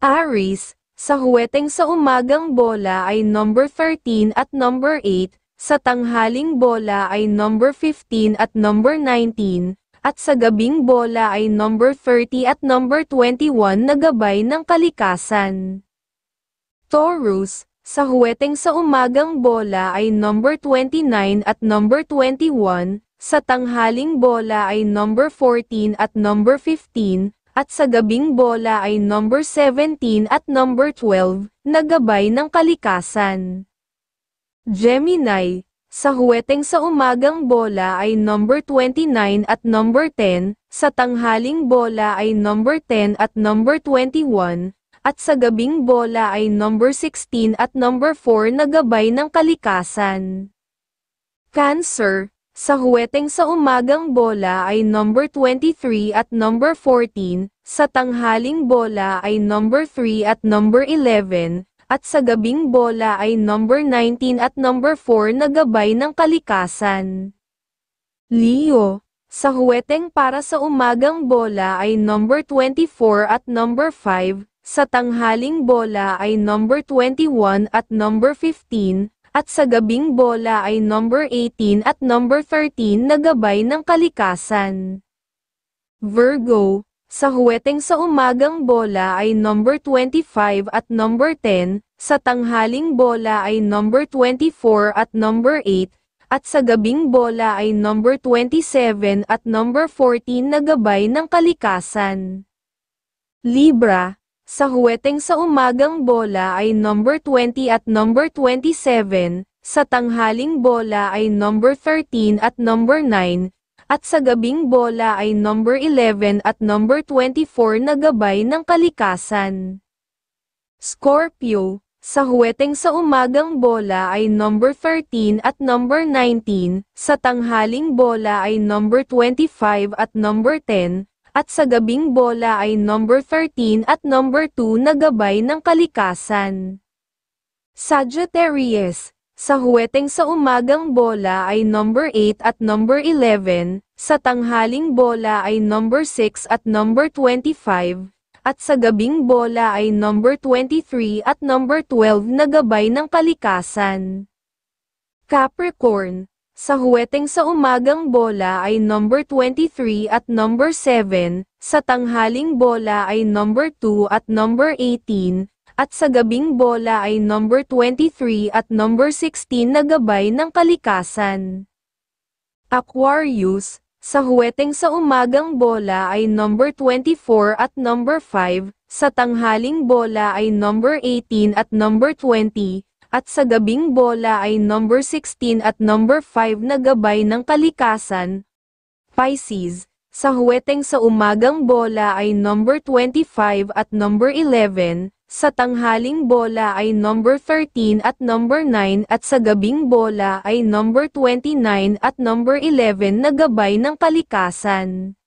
Aries, sa huweteng sa umagang bola ay number 13 at number 8, sa tanghaling bola ay number 15 at number 19, at sa gabing bola ay number 30 at number 21 na gabay ng kalikasan. Taurus, sa huweteng sa umagang bola ay number 29 at number 21, sa tanghaling bola ay number 14 at number 15, at sa gabing bola ay number 17 at number 12, na gabay ng kalikasan. Gemini, sa huweteng sa umagang bola ay number 29 at number 10, sa tanghaling bola ay number 10 at number 21, at sa gabing bola ay number 16 at number 4 na gabay ng kalikasan. Cancer, sa huweteng sa umagang bola ay number 23 at number 14, sa tanghaling bola ay number 3 at number 11, at sa gabing bola ay number 19 at number 4 na gabay ng kalikasan. Leo, sa huweteng para sa umagang bola ay number 24 at number 5, sa tanghaling bola ay number 21 at number 15, at sa gabing bola ay number 18 at number 13 na gabay ng kalikasan. Virgo, sa huweteng sa umagang bola ay number 25 at number 10, sa tanghaling bola ay number 24 at number 8, at sa gabing bola ay number 27 at number 14 na gabay ng kalikasan. Libra, sa huweteng sa umagang bola ay number 20 at number 27, sa tanghaling bola ay number 13 at number 9, at sa gabing bola ay number 11 at number 24 na gabay ng kalikasan. Scorpio, sa huweteng sa umagang bola ay number 13 at number 19, sa tanghaling bola ay number 25 at number 10, at sa gabing bola ay number 13 at number 2 na gabay ng kalikasan. Sagittarius, sa huweteng sa umagang bola ay number 8 at number 11, sa tanghaling bola ay number 6 at number 25, at sa gabing bola ay number 23 at number 12 na gabay ng kalikasan. Capricorn, sa huweteng sa umagang bola ay number 23 at number 7, sa tanghaling bola ay number 2 at number 18, at sa gabing bola ay number 23 at number 16 na gabay ng kalikasan. Aquarius, sa huweteng sa umagang bola ay number 24 at number 5, sa tanghaling bola ay number 18 at number 20, at sa gabing bola ay number 16 at number 5 na gabay ng kalikasan. Pisces, sa huweteng sa umagang bola ay number 25 at number 11, sa tanghaling bola ay number 13 at number 9 at sa gabing bola ay number 29 at number 11 na gabay ng kalikasan.